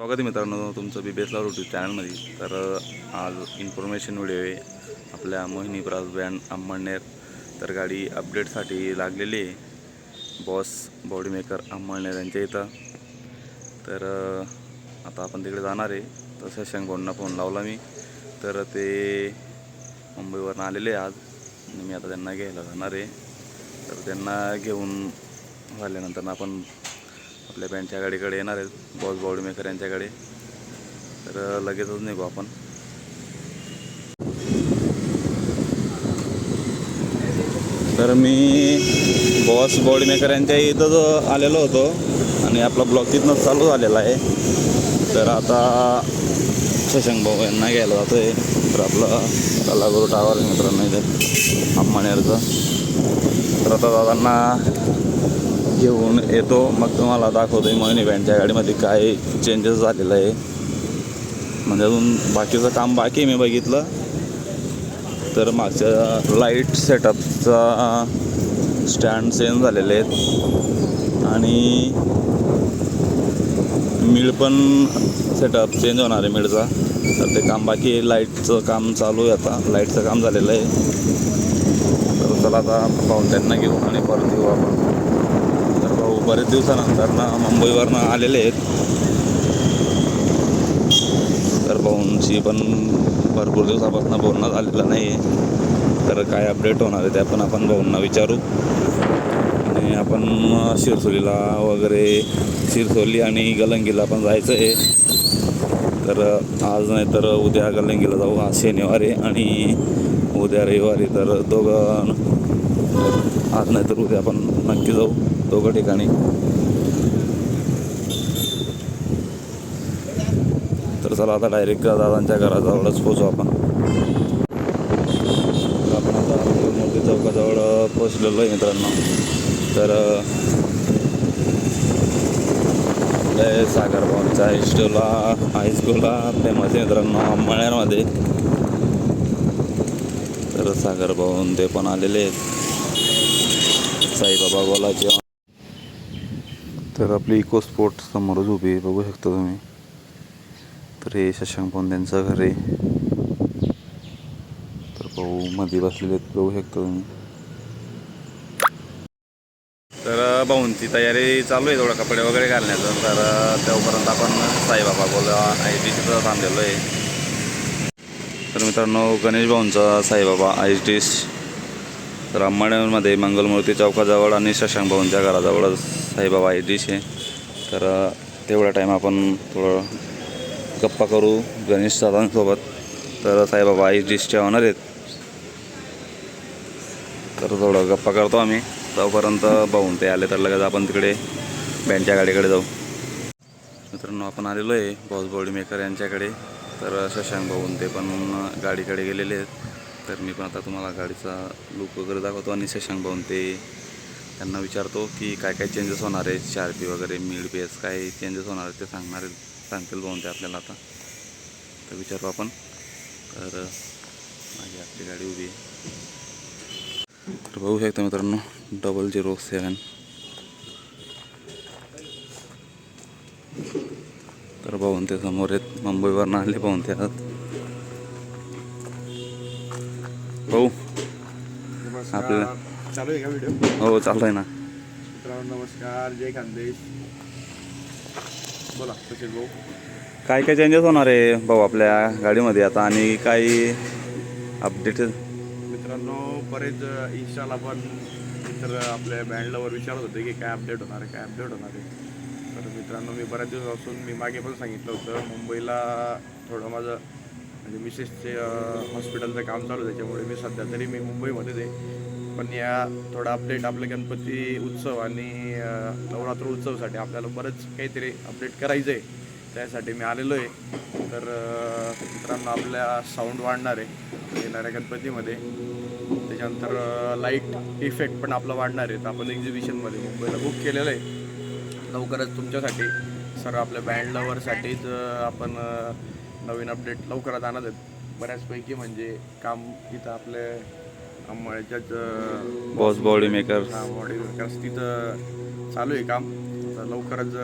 स्वागत आहे मित्रांनो तुमचं BBS लव्ह यूट्यूब चॅनलमध्ये. तर आज इन्फॉर्मेशन व्हिडिओ आहे आपल्या मोहिनी ब्रॉडबँड अंमळनेर. तर गाडी अपडेटसाठी लागलेली आहे बॉस बॉडी मेकर अंमळनेर यांच्या इथं. तर आता आपण तिकडे जाणार आहे. तर शशांक भाऊंना फोन लावला मी, तर ते मुंबईवरून आलेले आज आणि मी आता त्यांना घ्यायला जाणार आहे. तर त्यांना घेऊन झाल्यानंतर आपण आपल्या बँडच्या गाडीकडे येणार आहेत बॉस बॉडी मेकर यांच्याकडे. तर लगेचच निघू आपण. तर मी बॉस बॉडी मेकर यांच्या इथं जो आलेलो होतो आणि आपला ब्लॉग तिथनंच चालू झालेला आहे. तर आता शशांक भाऊ यांना घ्यायला जातो आहे. तर आपलं कलागुरू टावर मित्रांनो इथे अंमळनेरचं. तर आता दादांना घेऊन येतो, मग तुम्हाला दाखवतो आहे मोहिनी बँडच्या गाडीमध्ये काय चेंजेस झालेलं आहे. म्हणजे अजून बाकीचं काम बाकी मी बघितलं तर मागच्या लाईट सेटअपचा स्टँड चेंज झालेले आहेत आणि मिळ पण सेटअप चेंज होणार आहे मिळचा. तर ते काम बाकी आहे. लाईटचं काम चालू आहे, आता लाईटचं काम झालेलं आहे. तर चला आता पाहून त्यांना घेऊ आणि परत येऊ आपण. तर भाऊ बरेच दिवसानंतर मुंबईवरनं आलेले आहेत. तर भाऊंशी पण भरपूर दिवसापासून बोलणं झालेलं नाही आहे. तर काय अपडेट होणार आहे ते आपण भाऊंना विचारू. आणि आपण शिरसोलीला वगैरे शिरसोली आणि गलंगीला पण जायचं आहे. तर आज नाही तर उद्या गलंगीला जाऊ. आज शनिवार आहे आणि उद्या रविवारी. तर दोघं आज नाही तर उद्या आपण नक्की जाऊ दोघं ठिकाणी. तर चला आता डायरेक्ट दादांच्या घराजवळच पोचू आपण. आपण आता मोठी चौकाजवळ पोचलेलो आहे मित्रांनो. तर सागर भवनच्या हायस्कूलला फेमस आहे मित्रांनो अंमळनेरमध्ये. तर सागर भवन ते पण आलेले आहेत साईबाबा गोलाचे. तर आपली इको स्पोर्ट समोरच उभी आहे, बघू शकता तुम्ही. तर हे शशांक भाऊ त्यांचं घर आहे. तर भाऊ मध्ये बसलेले आहेत, बघू शकता तुम्ही. तर भाऊंची तयारी चालू आहे थोडं कपडे वगैरे घालण्याचं. तर तेव्हापर्यंत आपण साईबाबा गोला ISDCचं थांबलेलो आहे. तर मित्रांनो गणेश भाऊंचा साईबाबा ISDC तर अंमळनेरमध्ये मंगलमूर्ती चौकाजवळ आणि शशांक भाऊंच्या घराजवळच साईबाबा ISDC आहे. तर तेवढा टाईम आपण थोडं गप्पा करू गणेश दादांसोबत. तर साईबाबा ISDCच्या होणार आहेत. तर थोडं गप्पा करतो आम्ही. तोपर्यंत भाऊन ते आले तर लगेच आपण तिकडे बँडच्या गाडीकडे जाऊ. मित्रांनो आपण आलेलो आहे बॉस बॉडी मेकर यांच्याकडे. तर शशांक भाऊन ते पण गाडीकडे गेलेले आहेत. तर मी पण आता तुम्हाला गाडीचा लुक वगैरे दाखवतो आणि शशांक भाऊन ते त्यांना विचारतो की काय काय चेंजेस होणार आहेत. CRP वगैरे मिड बेस काय चेंजेस होणार आहेत ते सांगतील भाऊन ते आपल्याला. आता तर विचारू आपण. तर माझी आपली गाडी उभी आहे. तर बघू शकता मित्रांनो 007. तर भाऊन ते समोर आहेत, मुंबईवरून आले भाऊन ते आहात. भाऊ आपल्याला चालू आहे का व्हिडिओ? हो चालू आहे ना. मित्रांनो नमस्कार, जय खानदेश. बोला सचिन भाऊ. काय काय चेंजेस होणार आहे भाऊ आपल्या गाडीमध्ये आता आणि काही अपडेट? मित्रांनो बरेच इंस्टाला पण मित्र आपल्या बँडलावर विचारत होते की काय अपडेट होणार आहे, काय अपडेट होणार आहे. तर मित्रांनो मी बऱ्याच दिवसापासून मी मागे पण सांगितलं होतं मुंबईला थोडं माझं म्हणजे मिसेसचे हॉस्पिटलचं काम चालू आहे. त्याच्यामुळे मी सध्या तरी मी मुंबईमध्येच आहे. पण या थोडा अपडेट आपले गणपती उत्सव आणि नवरात्र उत्सवासाठी आपल्याला बरंच काहीतरी अपडेट करायचं आहे. त्यासाठी मी आलेलो आहे. तर मित्रांनो आपल्या साऊंड वाढणार आहे येणाऱ्या गणपतीमध्ये. त्याच्यानंतर लाईट इफेक्ट पण आपलं वाढणार आहे. तर आपण एक्झिबिशनमध्ये मुंबईला बुक केलेलं आहे. लवकरच तुमच्यासाठी सर्व आपल्या बँड लवरसाठीच आपण नवीन अपडेट लवकरात आणत आहेत. बऱ्याचपैकी म्हणजे काम इथं आपले अंमळच्याच boss body maker body makers तिथं चालू आहे काम. आता लवकरच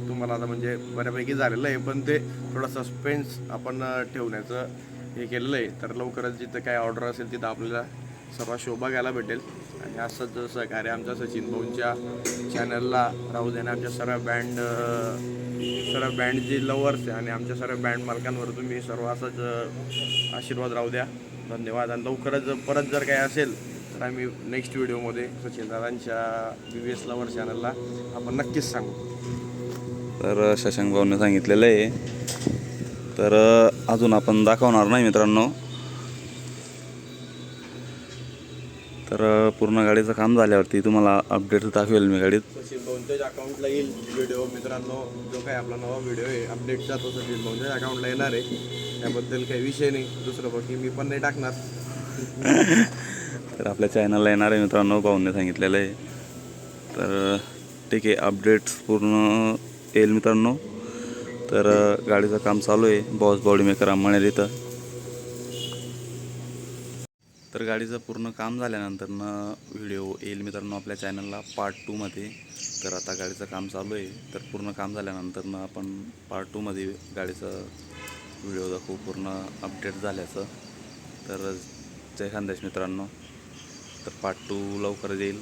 तुम्हाला आता म्हणजे बऱ्यापैकी झालेलं आहे, पण ते थोडं सस्पेन्स आपण ठेवण्याचं हे केलेलं आहे. तर लवकरच जिथं काय ऑर्डर असेल तिथं आपल्याला सर्व शोभा घ्यायला भेटेल. आणि असंच सहकार्य आमच्या सचिन भाऊंच्या चॅनलला राहू देणे. आमच्या सर्व बँड जे लवर्स आहे आणि आमच्या सर्व बँड मालकांवर तुम्ही सर्व असंच आशीर्वाद राहू द्या. धन्यवाद. आणि लवकरच परत जर काही असेल तर आम्ही नेक्स्ट व्हिडिओमध्ये सचिन दादांच्या BVS लवर चॅनलला आपण नक्कीच सांगू. तर शशांक भाऊने सांगितलेलं आहे, तर अजून आपण दाखवणार नाही मित्रांनो. तर पूर्ण गाडीचं काम झाल्यावरती तुम्हाला अपडेट दाखवेल मी गाडीत. सचिन भाऊंच्याच अकाउंटला येईल व्हिडिओ मित्रांनो. जो काही आपला नवा व्हिडिओ आहे अपडेटचा तो सचिन भाऊंच्याच अकाउंटला येणार आहे. त्याबद्दल काही विषय नाही. दुसरं बाकी मी पण नाही टाकणार. तर आपल्या चॅनलला येणार आहे मित्रांनो, भाऊंनी सांगितलेलं आहे. तर ठीक आहे, अपडेट्स पूर्ण येईल मित्रांनो. तर गाडीचं काम चालू आहे बॉस बॉडी मेकर अंमळनेर इथं. तर गाडीचं पूर्ण काम झाल्यानंतर व्हिडिओ येईल मित्रांनो आपल्या चॅनलला पार्ट 2मध्ये. तर आता गाडीचं काम चालू आहे, तर पूर्ण काम झाल्यानंतर आपण पार्ट 2मध्ये गाडीचं व्हिडिओ दाखवू पूर्ण अपडेट झाल्याचं. तर जय खानदेश मित्रांनो. तर पार्ट 2 लवकर येईल.